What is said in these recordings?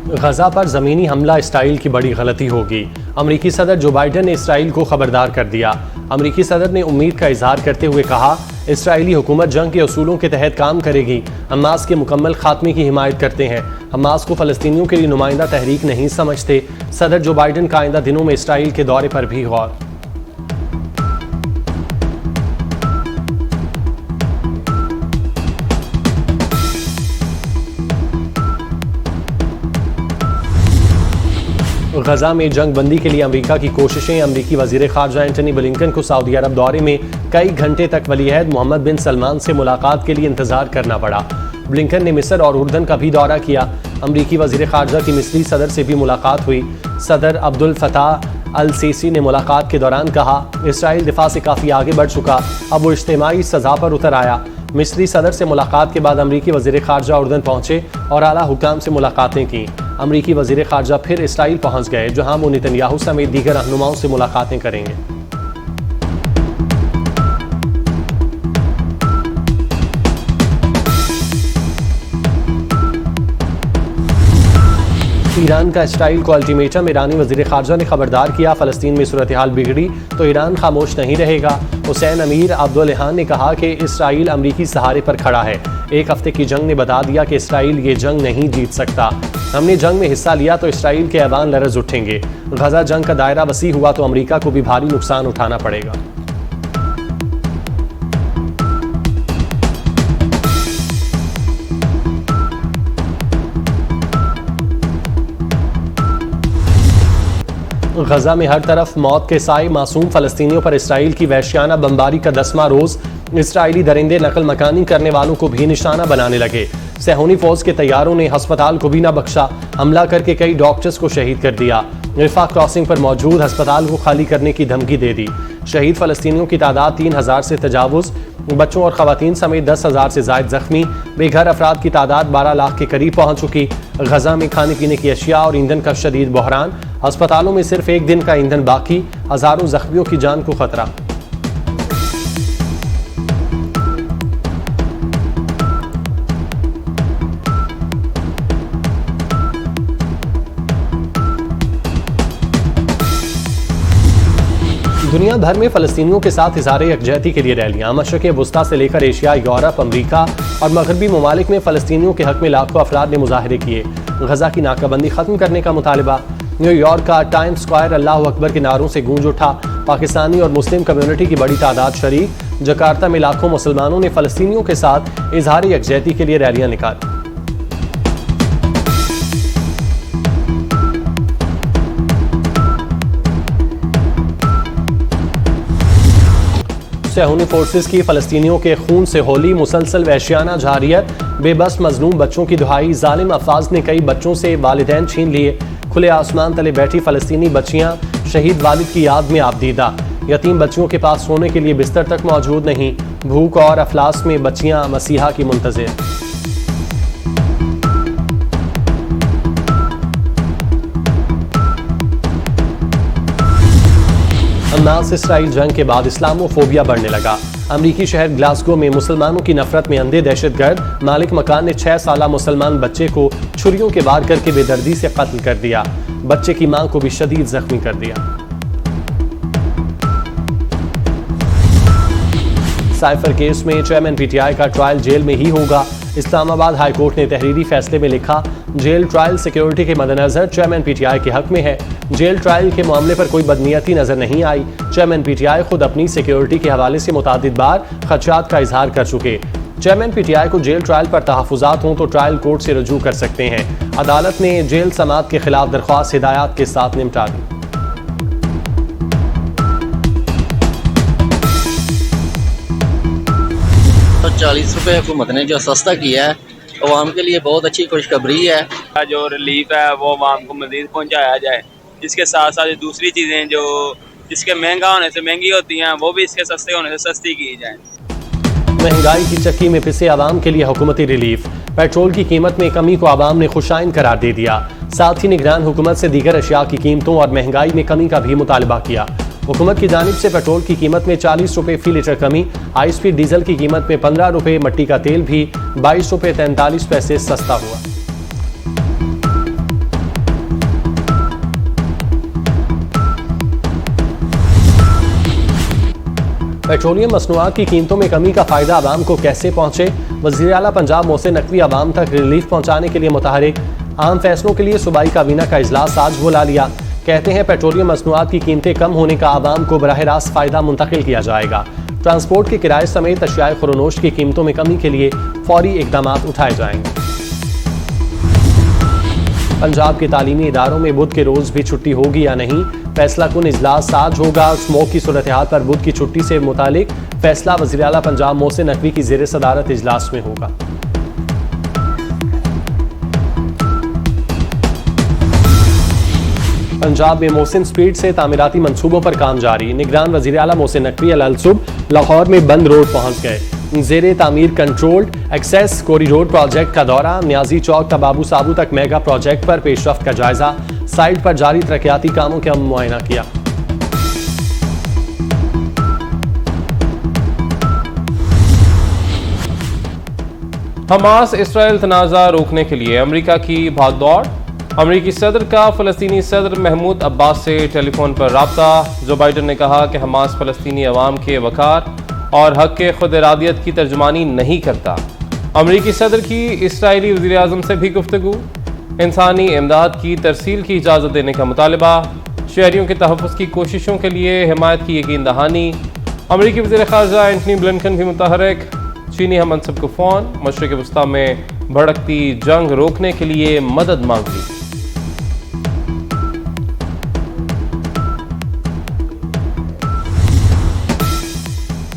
गजा पर ज़मीनी हमला इसराइल की बड़ी गलती होगी। अमरीकी सदर जो बाइडन ने इसराइल को खबरदार कर दिया। अमरीकी सदर ने उम्मीद का इजहार करते हुए कहा, इसराइली हुकूमत जंग के असूलों के तहत काम करेगी। हमास के मुकम्मल खात्मे की हिमायत करते हैं। हमास को फ़लस्तीनियों के लिए नुमाइंदा तहरीक नहीं समझते। सदर जो बाइडन का आइंदा दिनों में इसराइल के दौरे पर भी गौर। गजा में जंग बंदी के लिए अमेरिका की कोशिशें। अमेरिकी वजीर खारजा एंटनी ब्लिंकन को सऊदी अरब दौरे में कई घंटे तक वलीअहद मोहम्मद बिन सलमान से मुलाकात के लिए इंतजार करना पड़ा। ब्लिंकन ने मिस्र और उर्दन का भी दौरा किया। अमेरिकी वजीर खारजा की मिस्री सदर से भी मुलाकात हुई। सदर अब्दुल फताह अल सीसी ने मुलाकात के दौरान कहा, इसराइल दिफा से काफ़ी आगे बढ़ चुका, अब वो इज्तिमाई सज़ा पर उतर आया। मिस्री सदर से मुलाकात के बाद अमरीकी वजीर खारजा उर्दन पहुंचे और आला हुकाम से मुलाकातें की। अमरीकी वजीर खारजा फिर इसराइल पहुंच गए, जहां वो नेतन्याहू समेत दीगर रहनुमाओं से मुलाकातें करेंगे। ईरान का इसराइल को अल्टीमेटम। ईरानी वजीर खारजा ने खबरदार किया, फ़लस्तीन में सूरत हाल बिगड़ी तो ईरान खामोश नहीं रहेगा। हुसैन अमीर अब्दुल्लेहान ने कहा कि इसराइल अमरीकी सहारे पर खड़ा है। एक हफ्ते की जंग ने बता दिया कि इसराइल ये जंग नहीं जीत सकता। हमने जंग में हिस्सा लिया तो इसराइल के ऐवान लरज़ उठेंगे। गजा जंग का दायरा वसी हुआ तो अमरीका को भी भारी नुकसान उठाना पड़ेगा। गजा में हर तरफ मौत के साए। मासूम फ़लस्तीनियों पर इसराइल की वहशियाना बमबारी का 10वां रोज़। इसराइली दरिंदे नकल मकानी करने वालों को भी निशाना बनाने लगे। सेहूनी फौज के तैयारों ने अस्पताल को भी न बख्शा, हमला करके कई डॉक्टर्स को शहीद कर दिया। रिफा क्रॉसिंग पर मौजूद अस्पताल को खाली करने की धमकी दे दी। शहीद फ़लस्तीनियों की तादाद 3000 से तजावुज़। बच्चों और ख़वातीन समेत 10,000 से ज़ायद ज़ख्मी। बेघर अफराद की तादाद 12 लाख के करीब पहुँच चुकी। गजा में खाने पीने की अशिया और ईंधन का शदीद बहरान। अस्पतालों में सिर्फ एक दिन का ईंधन बाकी। हज़ारों ज़ख्मियों की जान को खतरा। दुनिया भर में फ़लस्तीनियों के साथ इज़हार यकजहती के लिए रैलियां। मशरिक़ वुस्ता से लेकर एशिया, यूरोप, अमरीका और मगरबी ममालिक में फ़लस्तीनियों के हक़ में लाखों अफराद ने मुजाहरे किए। गजा की नाकाबंदी ख़त्म करने का मुतालबा। न्यूयॉर्क का टाइम्स स्क्वायर अल्लाहु अकबर के नारों से गूंज उठा। पाकिस्तानी और मुस्लिम कम्युनिटी की बड़ी तादाद शरीक। जकार्ता में लाखों मुसलमानों ने फ़लस्तीनियों के साथ इज़हार यकजहती के लिए रैलियां निकाली। सेहूनी फोर्सेस की फ़लस्तीनियों के खून से होली। मुसलसल वहशियाना जारियत। बेबस मजलूम बच्चों की दुहाई। जालिम अफाज ने कई बच्चों से वालिदैन छीन लिए। खुले आसमान तले बैठी फ़लस्तीनी बच्चियां शहीद वालिद की याद में आबदीदा। यतीम बच्चियों के पास सोने के लिए बिस्तर तक मौजूद नहीं। भूख और अफलास में बच्चियां मसीहा की मुंतज़िर। हमास इसराइल जंग के बाद इस्लामोफोबिया बढ़ने लगा। अमरीकी शहर ग्लासगो में मुसलमानों की नफरत में अंधे दहशतगर्द। मालिक मकान ने 6 साला मुसलमान बच्चे को छुरियों के वार करके बेदर्दी से कत्ल कर दिया। बच्चे की मां को भी शदीद जख्मी कर दिया। साइफर केस में चेयरमैन पीटीआई का ट्रायल जेल में ही होगा। इस्लामाबाद हाई कोर्ट ने तहरीरी फैसले में लिखा, जेल ट्रायल सिक्योरिटी के मद्देनजर चेयरमैन पीटीआई के हक में है। जेल ट्रायल के मामले पर कोई बदनीयती नजर नहीं आई। चेयरमैन पीटीआई खुद अपनी सिक्योरिटी के हवाले से मुतादिद बार खदशात का इजहार कर चुके। चेयरमैन पीटीआई को जेल ट्रायल पर तहफुजात हों तो ट्रायल कोर्ट से रजू कर सकते हैं। अदालत ने जेल समात के खिलाफ दरख्वास्त हिदायत के साथ निपटा दी। तो 40 रुपये हुकूमत ने जो सस्ता किया है अवाम के लिए बहुत अच्छी खुशखबरी है। जो रिलीफ है वो अवाम को मज़ीद पहुँचाया जाए। इसके साथ साथ दूसरी चीज़ें जो जिसके महंगा होने से महंगी होती हैं वो भी इसके सस्ते होने से सस्ती की जाए। महंगाई की चक्की में पिसे आवाम के लिए हुकूमती रिलीफ। पेट्रोल की कीमत में कमी को आवाम ने खुशाइन करार दे दिया। साथ ही निगरान हुकूमत से दीगर अशिया की कीमतों और महंगाई में कमी का भी मुतालबा किया। हुकूमत की जानिब से पेट्रोल की कीमत में 40 रुपये फी लीटर कमी। हाई स्पीड डीजल की कीमत में 15 रुपये। मट्टी का तेल भी 22 रुपये 43 पैसे सस्ता हुआ। पेट्रोलियम मसनूआत की कीमतों में कमी का फायदा आवाम को कैसे पहुंचे, वज़ीर आला पंजाब मोहसिन नकवी आवाम तक रिलीफ पहुंचाने के लिए मुतहरिक। आम फैसलों के लिए सूबाई काबीना का इजलास आज बुला लिया। कहते हैं पेट्रोलियम मसनूआत की कीमतें कम होने का आवाम को बराह रास्त फायदा मुंतकिल किया जाएगा। ट्रांसपोर्ट के किराए समेत अशियाए खुरोनोश की कीमतों में कमी के लिए फौरी इकदाम उठाए जाएंगे। पंजाब के तालीमी इदारों में बुध के रोज भी छुट्टी होगी या नहीं, फैसला कुन इजलास आज होगा। स्मोक की सूरत हाल पर बुध की छुट्टी से मुतालिक फैसला वज़ीर आला पंजाब मोहसिन नकवी की ज़ेर सदारत इजलास में होगा। पंजाब में मोहसिन स्ट्रीट से तामीराती मंसूबों पर काम जारी। निगरान वज़ीर आला मोहसिन नकवी अल-सुब लाहौर में बंद रोड पहुंच गए। ज़ेरे तामीर कंट्रोल्ड एक्सेस कॉरिडोर प्रोजेक्ट का दौरा। न्याजी चौक तबाबू साबू तक मेगा प्रोजेक्ट पर पेशरफ्त का जायजा। साइट पर जारी तरक्याती कामों का मुआयना किया। हमास इसराइल तनाज़ा रोकने के लिए अमेरिका की भागदौड़। अमेरिकी सदर का फ़लस्तीनी सदर महमूद अब्बास से टेलीफोन पर राब्ता। जो बाइडन ने कहा कि हमास फ़लस्तीनी अवाम के वकार और हक के खुद इरादियत की तर्जुमानी नहीं करता। अमेरिकी सदर की इसराइली वज़ीर आज़म से भी गुफ्तगू। इंसानी इमदाद की तरसील की इजाज़त देने का मुतालबा। शहरियों के तहफ़्फ़ुज़ की कोशिशों के लिए हिमायत की यकीन दहानी। अमेरिकी वज़ीर ख़ारजा एंटनी ब्लिंकन भी मुतहरिक। चीनी हम मनसब को फ़ोन। मशरिक़ वस्ता में भड़कती जंग रोकने के लिए मदद मांग ली।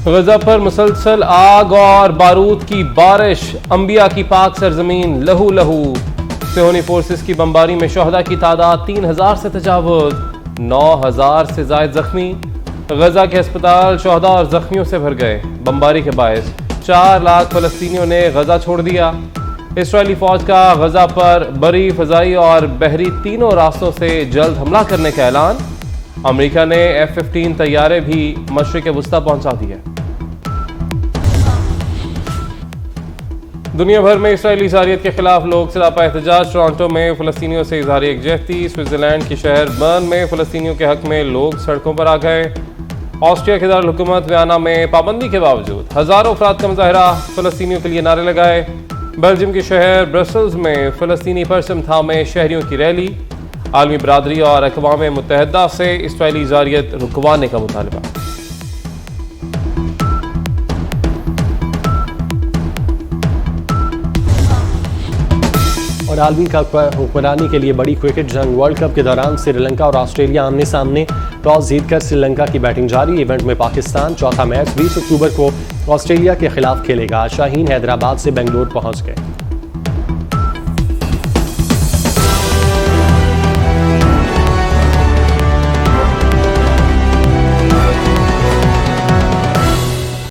गजा पर मुसलसल आग और बारूद की बारिश। अंबिया की पाक सरजमीन लहू लहू। सेहोनी फोर्सेस की बमबारी में शहदा की तादाद 3000 से तजावुज। 9000 से ज़ायद जख्मी। गजा के अस्पताल शहदा और जख्मियों से भर गए। बमबारी के बायस 4 लाख फ़लस्तीनियों ने गजा छोड़ दिया। इसराइली फ़ौज का गजा पर बरी, फ़ज़ाई और बहरी तीनों रास्तों से जल्द हमला करने का ऐलान। अमेरिका ने F-15 तैयारे भी मशरिक़ वस्ता पहुंचा दिए। दुनिया भर में इसराइली जारियत के खिलाफ लोग सरापा एहतजाज। टोरंटो में फ़लस्तीनियों से इज़हार यकजहती। स्विट्ज़रलैंड के शहर बर्न में फ़लस्तीनियों के हक में लोग सड़कों पर आ गए। ऑस्ट्रिया के दारुल-हुकूमत वियना में पाबंदी के बावजूद हज़ारों अफराद का मुजाहरा। फ़लस्तीनियों के लिए नारे लगाए। बेल्जियम के शहर ब्रसल्स में फ़लस्तीनी परचम थामे शहरियों की रैली। आलमी बरादरी और अक़वाम मुत्तहिदा से इसराइली जारियत रुकवाने का मुतालबा। और आलमी हुक्मरानी के लिए बड़ी क्रिकेट जंग। वर्ल्ड कप के दौरान श्रीलंका और ऑस्ट्रेलिया आमने सामने। टॉस जीतकर श्रीलंका की बैटिंग जारी। इवेंट में पाकिस्तान चौथा मैच 20 अक्टूबर को ऑस्ट्रेलिया के खिलाफ खेलेगा। शाहीन हैदराबाद से बेंगलुरु पहुंच गए।